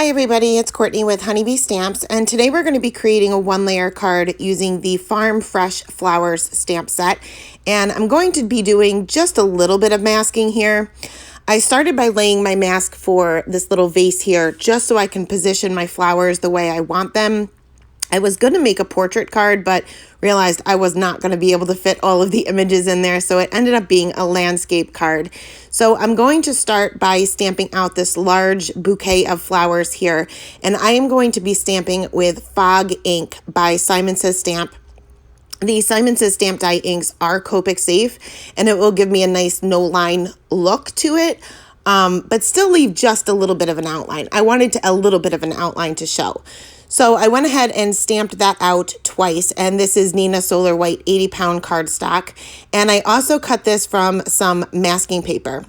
Hi everybody, it's Courtney with Honeybee Stamps, and today we're going to be creating a one-layer card using the Farm Fresh Flowers stamp set. And I'm going to be doing just a little bit of masking here. I started by laying my mask for this little vase here just so I can position my flowers the way I want them. I was going to make a portrait card, but realized I was not going to be able to fit all of the images in there, so it ended up being a landscape card. So I'm going to start by stamping out this large bouquet of flowers here, and I am going to be stamping with Fog ink by Simon Says Stamp. The Simon Says Stamp die inks are Copic safe, and it will give me a nice no-line look to it, but still leave just a little bit of an outline. I wanted a little bit of an outline to show. So I went ahead and stamped that out twice, and this is Nina Solar White 80-pound cardstock. And I also cut this from some masking paper.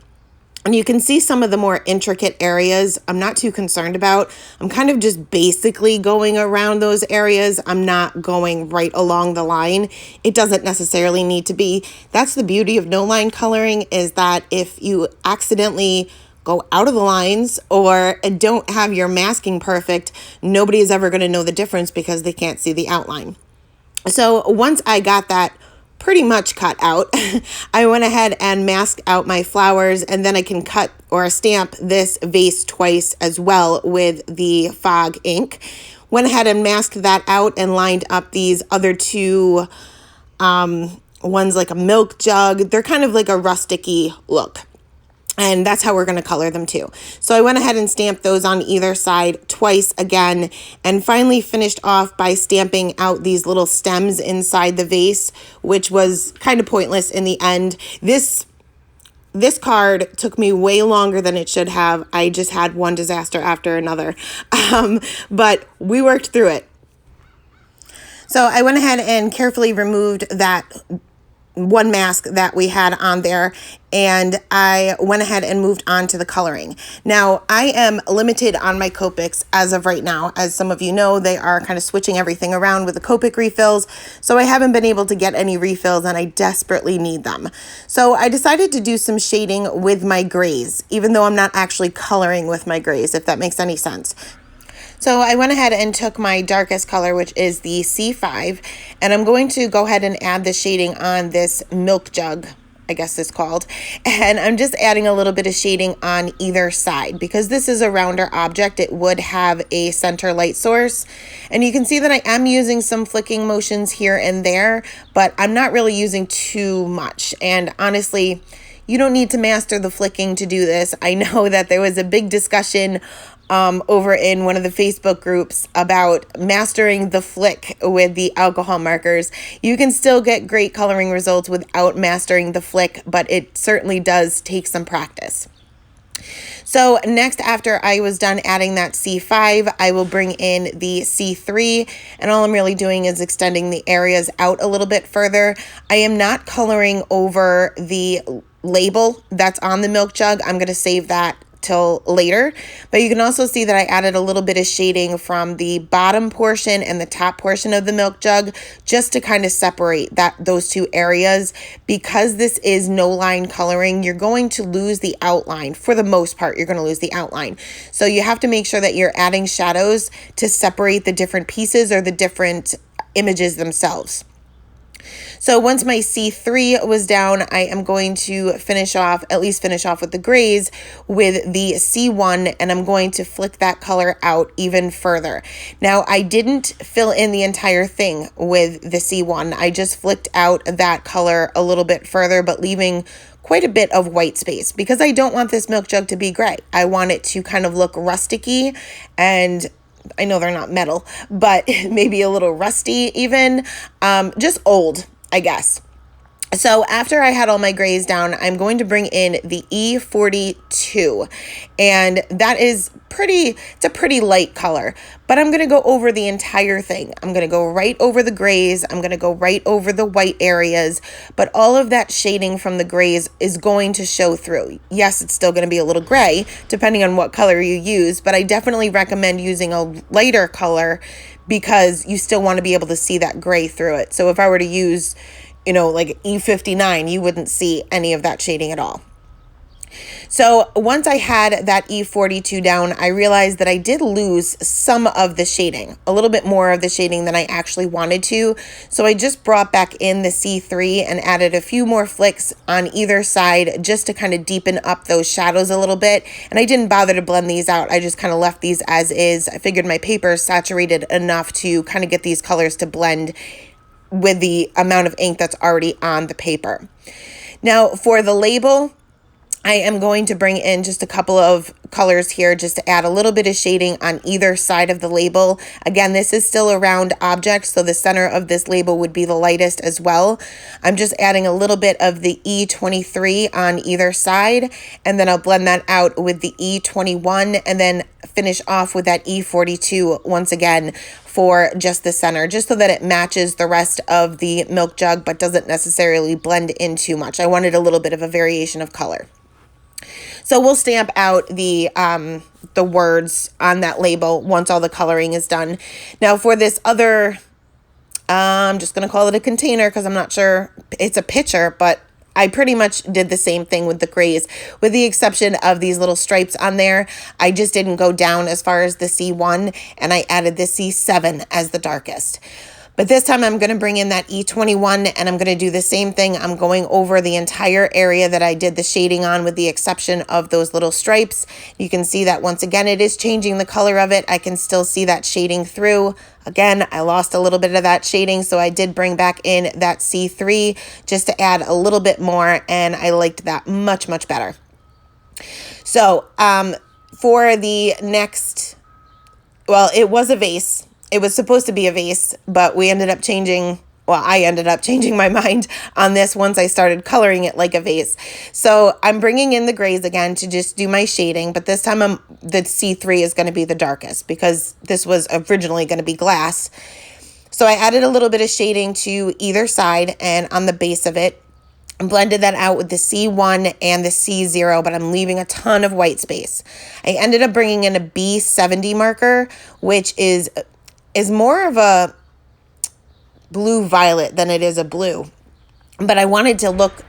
And you can see some of the more intricate areas I'm not too concerned about. I'm kind of just basically going around those areas. I'm not going right along the line. It doesn't necessarily need to be. That's the beauty of no line coloring, is that if you accidentally go out of the lines or don't have your masking perfect, nobody is ever going to know the difference because they can't see the outline. So once I got that pretty much cut out, I went ahead and masked out my flowers, and then I can cut or stamp this vase twice as well with the Fog ink. Went ahead and masked that out and lined up these other two, one's like a milk jug. They're kind of like a rustic-y look. And that's how we're going to color them too. So I went ahead and stamped those on either side twice again, and finally finished off by stamping out these little stems inside the vase, which was kind of pointless in the end. This card took me way longer than it should have. I just had one disaster after another, but we worked through it. So I went ahead and carefully removed that one mask that we had on there, and I went ahead and moved on to the coloring. Now, I am limited on my Copics as of right now. As some of you know, they are kind of switching everything around with the Copic refills, so I haven't been able to get any refills, and I desperately need them. So I decided to do some shading with my grays, even though I'm not actually coloring with my grays, if that makes any sense. So I went ahead and took my darkest color, which is the C5, and I'm going to go ahead and add the shading on this milk jug, I guess it's called. And I'm just adding a little bit of shading on either side. Because this is a rounder object, it would have a center light source. And you can see that I am using some flicking motions here and there, but I'm not really using too much. And honestly, you don't need to master the flicking to do this. I know that there was a big discussion over in one of the Facebook groups about mastering the flick with the alcohol markers. You can still get great coloring results without mastering the flick, but it certainly does take some practice. So next, after I was done adding that C5, I will bring in the C3, and all I'm really doing is extending the areas out a little bit further. I am not coloring over the label that's on the milk jug. I'm going to save that till later, but you can also see that I added a little bit of shading from the bottom portion and the top portion of the milk jug just to kind of separate those two areas. Because this is no line coloring, you're going to lose the outline. For the most part, you're going to lose the outline. So you have to make sure that you're adding shadows to separate the different pieces or the different images themselves. So once my C3 was down, I am going to finish off with the grays with the C1, and I'm going to flick that color out even further. Now, I didn't fill in the entire thing with the C1. I just flicked out that color a little bit further, but leaving quite a bit of white space because I don't want this milk jug to be gray. I want it to kind of look rustic-y, and I know they're not metal, but maybe a little rusty even, just old, I guess. So after I had all my grays down, I'm going to bring in the E42, and that is it's a pretty light color, but I'm going to go over the entire thing. I'm going to go right over the grays. I'm going to go right over the white areas, but all of that shading from the grays is going to show through. Yes, it's still going to be a little gray depending on what color you use, but I definitely recommend using a lighter color because you still want to be able to see that gray through it. So if I were to use, like E59, you wouldn't see any of that shading at all. So once I had that E42 down, I realized that I did lose some of the shading, a little bit more of the shading than I actually wanted to. So I just brought back in the C3 and added a few more flicks on either side just to kind of deepen up those shadows a little bit. And I didn't bother to blend these out. I just kind of left these as is. I figured my paper is saturated enough to kind of get these colors to blend with the amount of ink that's already on the paper. Now for the label, I am going to bring in just a couple of colors here just to add a little bit of shading on either side of the label. Again, this is still a round object, so the center of this label would be the lightest as well. I'm just adding a little bit of the E23 on either side, and then I'll blend that out with the E21 and then finish off with that E42 once again for just the center, just so that it matches the rest of the milk jug but doesn't necessarily blend in too much. I wanted a little bit of a variation of color. So we'll stamp out the words on that label once all the coloring is done. Now for this other, I'm just going to call it a container because I'm not sure it's a pitcher, but I pretty much did the same thing with the grays, with the exception of these little stripes on there. I just didn't go down as far as the C1, and I added the C7 as the darkest. But this time I'm going to bring in that E21 and I'm going to do the same thing. I'm going over the entire area that I did the shading on with the exception of those little stripes. You can see that once again, it is changing the color of it. I can still see that shading through. Again, I lost a little bit of that shading, so I did bring back in that C3 just to add a little bit more, and I liked that much, much better. So for the next, well, it was a vase. It was supposed to be a vase, but we ended up changing, well, I ended up changing my mind on this once I started coloring it like a vase. So I'm bringing in the grays again to just do my shading, but this time the C3 is going to be the darkest because this was originally going to be glass. So I added a little bit of shading to either side and on the base of it. I blended that out with the C1 and the C0, but I'm leaving a ton of white space. I ended up bringing in a B70 marker, which is more of a blue violet than it is a blue, but I wanted to look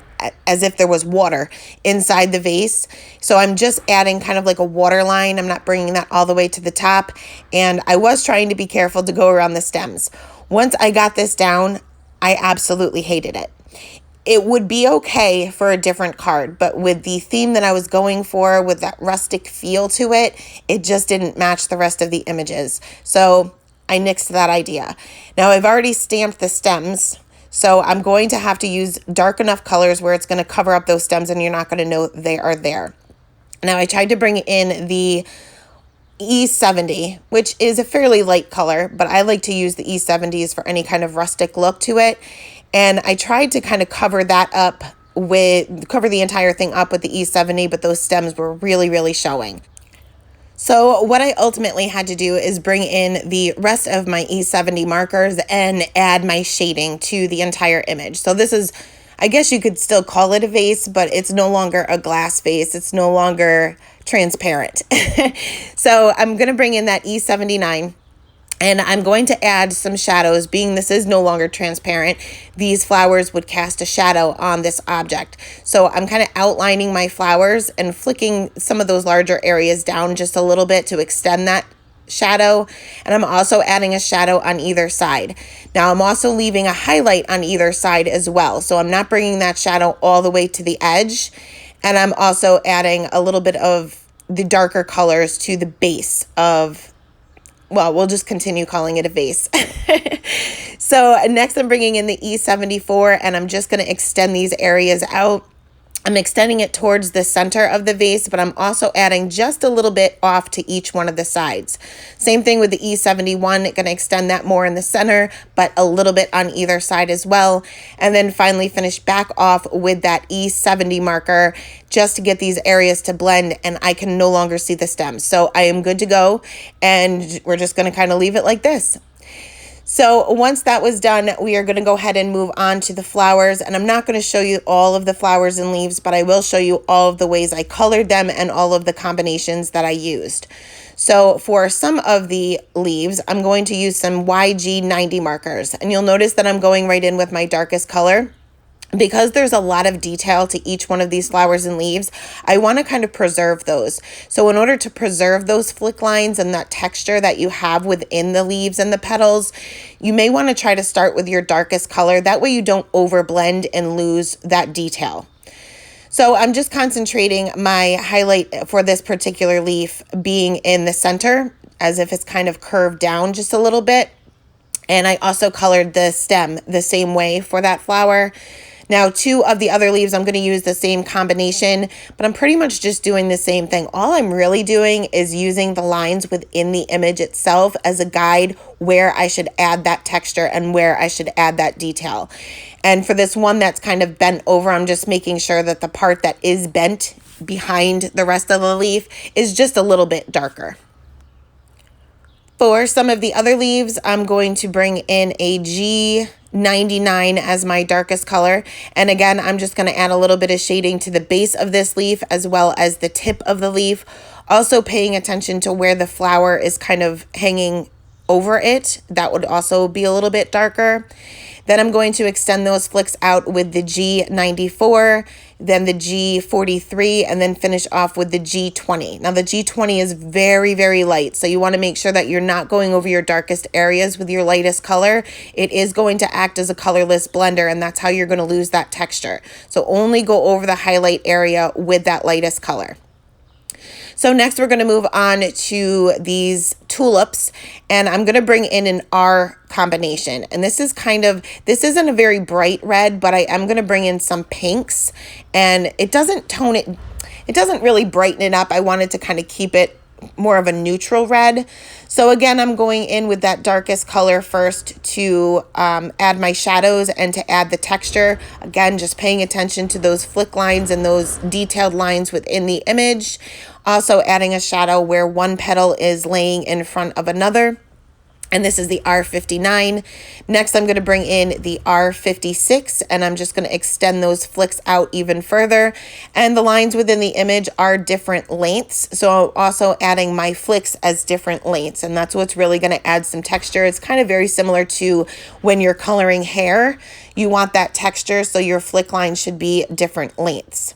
as if there was water inside the vase. So I'm just adding kind of like a water line. I'm not bringing that all the way to the top. And I was trying to be careful to go around the stems. Once I got this down, I absolutely hated it. It would be okay for a different card, but with the theme that I was going for, with that rustic feel to it, it just didn't match the rest of the images. So I nixed that idea. Now I've already stamped the stems, so I'm going to have to use dark enough colors where it's going to cover up those stems and you're not going to know they are there. Now I tried to bring in the E70, which is a fairly light color, but I like to use the E70s for any kind of rustic look to it. And I tried to kind of cover that up cover the entire thing up with the E70, but those stems were really, really showing. So what I ultimately had to do is bring in the rest of my E70 markers and add my shading to the entire image. So this is, I guess you could still call it a vase, but it's no longer a glass vase. It's no longer transparent. So I'm going to bring in that E79. And I'm going to add some shadows. Being this is no longer transparent, these flowers would cast a shadow on this object. So I'm kind of outlining my flowers and flicking some of those larger areas down just a little bit to extend that shadow. And I'm also adding a shadow on either side. Now I'm also leaving a highlight on either side as well. So I'm not bringing that shadow all the way to the edge. And I'm also adding a little bit of the darker colors to the base of, well, we'll just continue calling it a vase. So next I'm bringing in the E74 and I'm just going to extend these areas out. I'm extending it towards the center of the vase, but I'm also adding just a little bit off to each one of the sides. Same thing with the E71, going to extend that more in the center, but a little bit on either side as well. And then finally finish back off with that E70 marker just to get these areas to blend, and I can no longer see the stems. So I am good to go, and we're just going to kind of leave it like this. So once that was done, we are going to go ahead and move on to the flowers. And I'm not going to show you all of the flowers and leaves, but I will show you all of the ways I colored them and all of the combinations that I used. So for some of the leaves, I'm going to use some YG90 markers. And you'll notice that I'm going right in with my darkest color. because there's a lot of detail to each one of these flowers and leaves, I want to kind of preserve those. So in order to preserve those flick lines and that texture that you have within the leaves and the petals, you may want to try to start with your darkest color. That way you don't overblend and lose that detail. So I'm just concentrating my highlight for this particular leaf being in the center, as if it's kind of curved down just a little bit. And I also colored the stem the same way for that flower. Now, 2 of the other leaves, I'm going to use the same combination, but I'm pretty much just doing the same thing. All I'm really doing is using the lines within the image itself as a guide where I should add that texture and where I should add that detail. And for this one that's kind of bent over, I'm just making sure that the part that is bent behind the rest of the leaf is just a little bit darker. For some of the other leaves, I'm going to bring in a G99 as my darkest color. And again, I'm just going to add a little bit of shading to the base of this leaf as well as the tip of the leaf. Also paying attention to where the flower is kind of hanging over it. That would also be a little bit darker. Then I'm going to extend those flicks out with the G94, then the G43, and then finish off with the G20. Now the G20 is very, very light, so you want to make sure that you're not going over your darkest areas with your lightest color. It is going to act as a colorless blender, and that's how you're going to lose that texture. So only go over the highlight area with that lightest color. So next we're going to move on to these tulips, and I'm going to bring in an R combination. And this isn't a very bright red, but I am going to bring in some pinks, and it doesn't really brighten it up. I wanted to kind of keep it more of a neutral red. So again, I'm going in with that darkest color first to add my shadows and to add the texture. Again, just paying attention to those flick lines and those detailed lines within the image. Also adding a shadow where one petal is laying in front of another. And this is the R59. Next, I'm going to bring in the R56, and I'm just going to extend those flicks out even further. And the lines within the image are different lengths, so I'm also adding my flicks as different lengths, and that's what's really going to add some texture. It's kind of very similar to when you're coloring hair. You want that texture, so your flick line should be different lengths.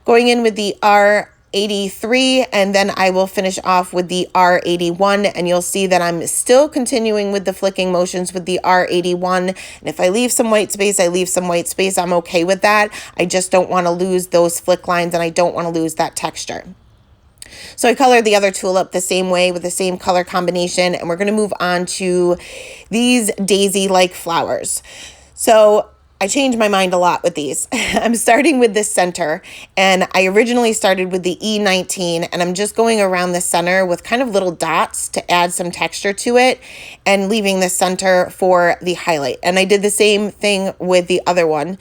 Going in with the R83, and then I will finish off with the R81, and you'll see that I'm still continuing with the flicking motions with the R81, and if I leave some white space, I leave some white space. I'm okay with that. I just don't want to lose those flick lines, and I don't want to lose that texture. So I colored the other tulip the same way with the same color combination, and we're going to move on to these daisy-like flowers. So I changed my mind a lot with these. I'm starting with the center, and I originally started with the E19, and I'm just going around the center with kind of little dots to add some texture to it and leaving the center for the highlight. And I did the same thing with the other one,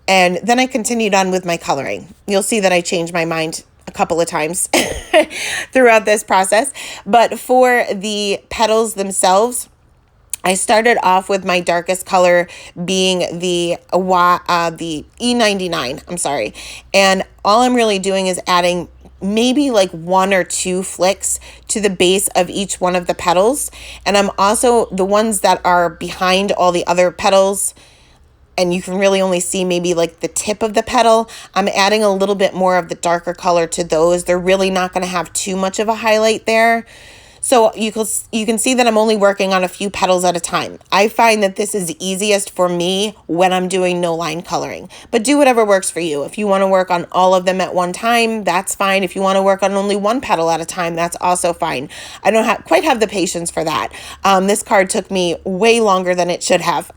and then I continued on with my coloring. You'll see that I changed my mind a couple of times throughout this process, but for the petals themselves, I started off with my darkest color being the E99, I'm sorry. And all I'm really doing is adding maybe like 1 or 2 flicks to the base of each one of the petals. And I'm also, the ones that are behind all the other petals, and you can really only see maybe like the tip of the petal, I'm adding a little bit more of the darker color to those. They're really not going to have too much of a highlight there. So you can see that I'm only working on a few petals at a time. I find that this is easiest for me when I'm doing no line coloring, but do whatever works for you. If you want to work on all of them at one time, that's fine. If you want to work on only one petal at a time, that's also fine. I don't quite have the patience for that. This card took me way longer than it should have.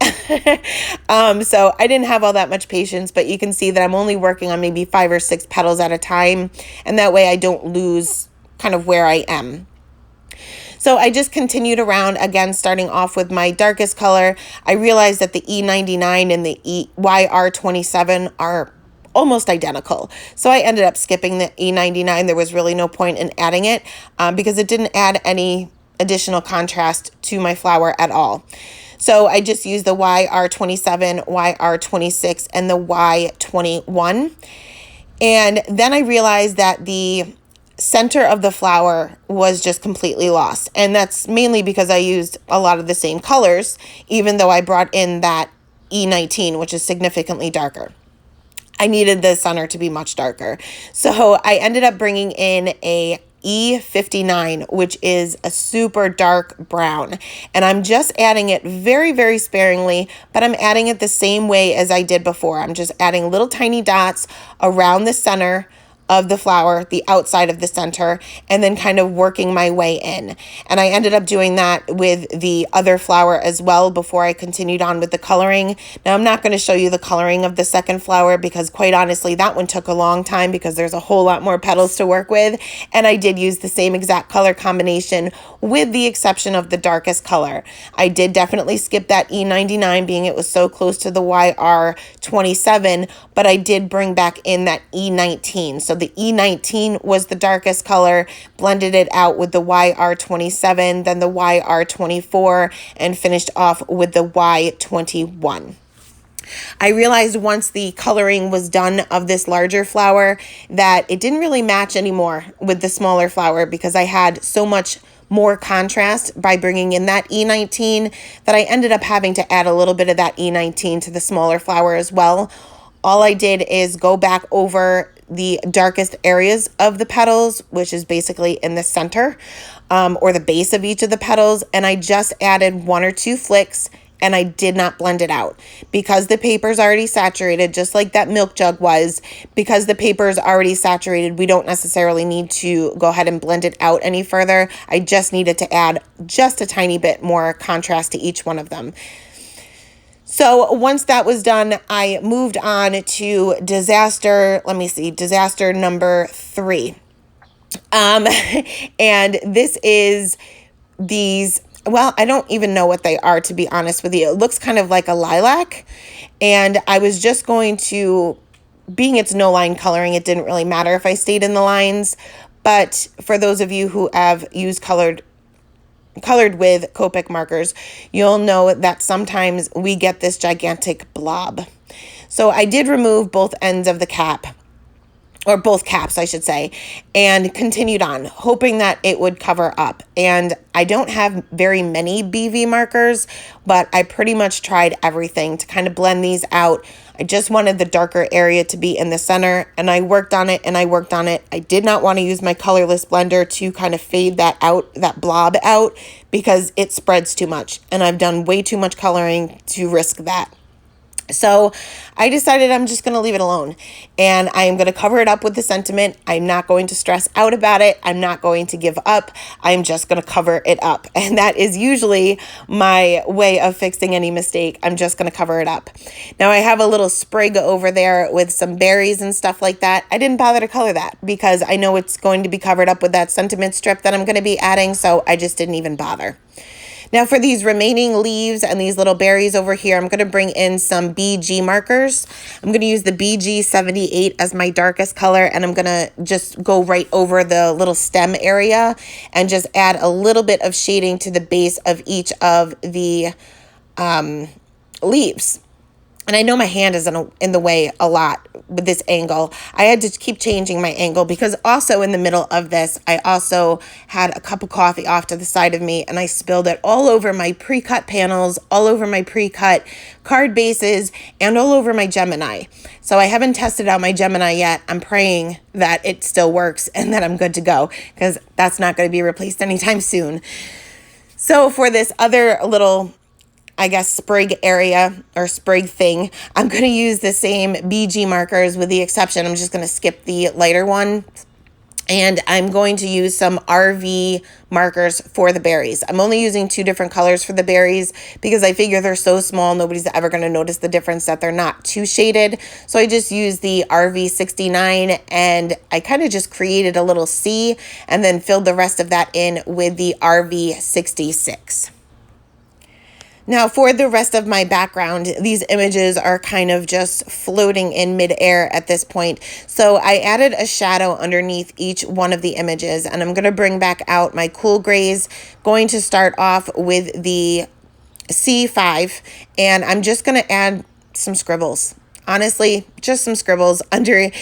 So I didn't have all that much patience, but you can see that I'm only working on maybe 5 or 6 petals at a time. And that way I don't lose kind of where I am. So I just continued around, again, starting off with my darkest color. I realized that the E99 and the YR27 are almost identical. So I ended up skipping the E99. There was really no point in adding it because it didn't add any additional contrast to my flower at all. So I just used the YR27, YR26, and the Y21. And then I realized that the center of the flower was just completely lost. And that's mainly because I used a lot of the same colors, even though I brought in that E19, which is significantly darker. I needed the center to be much darker. So I ended up bringing in a E59, which is a super dark brown. And I'm just adding it very, very sparingly, but I'm adding it the same way as I did before. I'm just adding little tiny dots around the center of the flower, the outside of the center, and then kind of working my way in. And I ended up doing that with the other flower as well before I continued on with the coloring. Now, I'm not going to show you the coloring of the second flower because quite honestly, that one took a long time because there's a whole lot more petals to work with. And I did use the same exact color combination with the exception of the darkest color. I did definitely skip that E99 being it was so close to the YR27, but I did bring back in that E19. So the E19 was the darkest color, blended it out with the YR27, then the YR24, and finished off with the Y21. I realized once the coloring was done of this larger flower that it didn't really match anymore with the smaller flower because I had so much more contrast by bringing in that E19 that I ended up having to add a little bit of that E19 to the smaller flower as well. All I did is go back over the darkest areas of the petals, which is basically in the center or the base of each of the petals. And I just added 1 or 2 flicks and I did not blend it out because the paper is already saturated, just like that milk jug was. Because the paper is already saturated, we don't necessarily need to go ahead and blend it out any further. I just needed to add just a tiny bit more contrast to each one of them. So once that was done, I moved on to disaster number 3. And this is these, well, I don't even know what they are, to be honest with you. It looks kind of like a lilac. And I was just going to, being it's no line coloring, it didn't really matter if I stayed in the lines. But for those of you who have used colored with Copic markers, you'll know that sometimes we get this gigantic blob. So I did remove both ends of the cap, or both caps, I should say, and continued on, hoping that it would cover up. And I don't have very many BV markers, but I pretty much tried everything to kind of blend these out. I just wanted the darker area to be in the center, and I worked on it and I worked on it. I did not want to use my colorless blender to kind of fade that out, that blob out, because it spreads too much, and I've done way too much coloring to risk that. So I decided I'm just going to leave it alone, and I am going to cover it up with the sentiment. I'm not going to stress out about it. I'm not going to give up. I'm just going to cover it up. And that is usually my way of fixing any mistake. I'm just going to cover it up. Now I have a little sprig over there with some berries and stuff like that. I didn't bother to color that because I know it's going to be covered up with that sentiment strip that I'm going to be adding. So I just didn't even bother. Now for these remaining leaves and these little berries over here, I'm going to bring in some BG markers. I'm going to use the BG 78 as my darkest color, and I'm going to just go right over the little stem area and just add a little bit of shading to the base of each of the leaves. And I know my hand is in the way a lot with this angle. I had to keep changing my angle because also in the middle of this, I also had a cup of coffee off to the side of me and I spilled it all over my pre-cut panels, all over my pre-cut card bases, and all over my Gemini. So I haven't tested out my Gemini yet. I'm praying that it still works and that I'm good to go because that's not going to be replaced anytime soon. So for this other little, I guess, sprig area or sprig thing, I'm going to use the same BG markers with the exception. I'm just going to skip the lighter one. And I'm going to use some RV markers for the berries. I'm only using 2 different colors for the berries because I figure they're so small, nobody's ever going to notice the difference, that they're not too shaded. So I just used the RV 69 and I kind of just created a little C and then filled the rest of that in with the RV 66. Now for the rest of my background, these images are kind of just floating in midair at this point. So I added a shadow underneath each one of the images, and I'm going to bring back out my cool grays. Going to start off with the C5, and I'm just going to add some scribbles. Honestly, just some scribbles under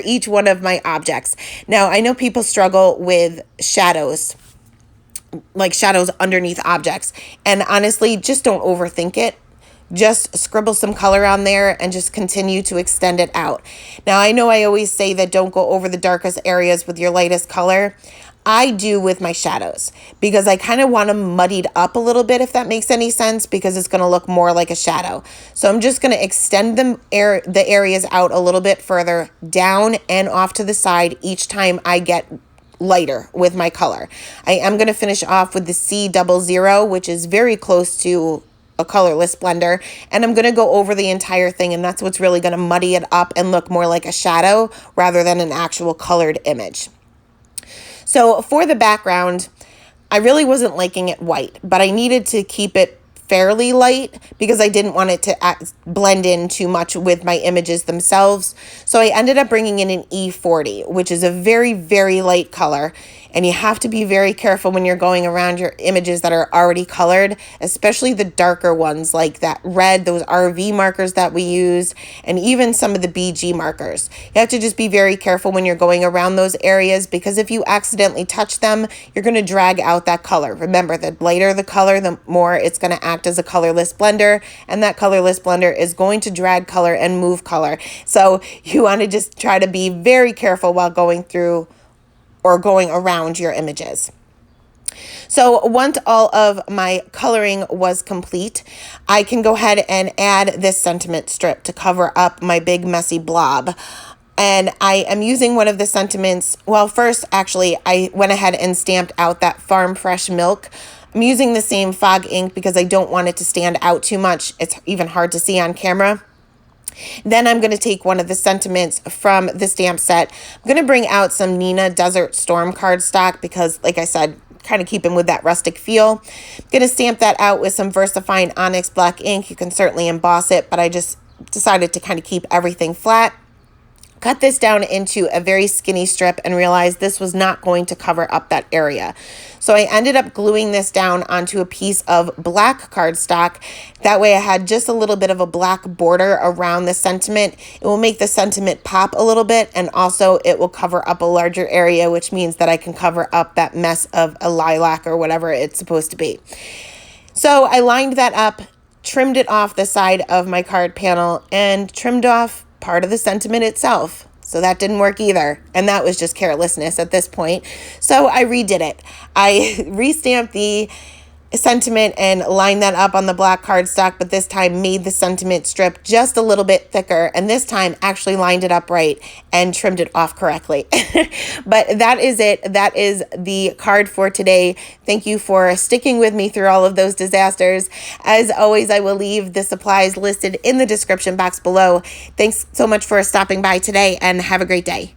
each one of my objects. Now, I know people struggle with shadows, like shadows underneath objects. And honestly, just don't overthink it. just scribble some color on there and just continue to extend it out. Now, I know I always say that don't go over the darkest areas with your lightest color. I do with my shadows because I kind of want them muddied up a little bit, if that makes any sense, because it's going to look more like a shadow. So I'm just going to extend the areas out a little bit further down and off to the side each time I get lighter with my color. I am going to finish off with the C00, which is very close to a colorless blender, and I'm going to go over the entire thing, and that's what's really going to muddy it up and look more like a shadow rather than an actual colored image. So for the background, I really wasn't liking it white, but I needed to keep it fairly light because I didn't want it to blend in too much with my images themselves. So I ended up bringing in an E40, which is a very, very light color. And you have to be very careful when you're going around your images that are already colored, especially the darker ones like that red, those RV markers that we use, and even some of the BG markers. You have to just be very careful when you're going around those areas because if you accidentally touch them, you're going to drag out that color. Remember, the lighter the color, the more it's going to act as a colorless blender, and that colorless blender is going to drag color and move color. So you want to just try to be very careful while going through or going around your images. So once all of my coloring was complete, I can go ahead and add this sentiment strip to cover up my big messy blob. And I am using one of the sentiments. Well, first, actually, I went ahead and stamped out that Farm Fresh Milk. I'm using the same fog ink because I don't want it to stand out too much. It's even hard to see on camera. Then I'm going to take one of the sentiments from the stamp set. I'm going to bring out some Nina Desert Storm cardstock because, like I said, kind of keeping with that rustic feel. I'm going to stamp that out with some VersaFine Onyx Black ink. You can certainly emboss it, but I just decided to kind of keep everything flat. Cut this down into a very skinny strip and realized this was not going to cover up that area. So I ended up gluing this down onto a piece of black cardstock. That way I had just a little bit of a black border around the sentiment. It will make the sentiment pop a little bit, and also it will cover up a larger area, which means that I can cover up that mess of a lilac or whatever it's supposed to be. So I lined that up, trimmed it off the side of my card panel, and trimmed off part of the sentiment itself. So that didn't work either. And that was just carelessness at this point. So I redid it. I restamped the sentiment and lined that up on the black cardstock, but this time made the sentiment strip just a little bit thicker, and this time actually lined it up right and trimmed it off correctly. But that is it. That is the card for today. Thank you for sticking with me through all of those disasters. As always, I will leave the supplies listed in the description box below. Thanks so much for stopping by today, and have a great day.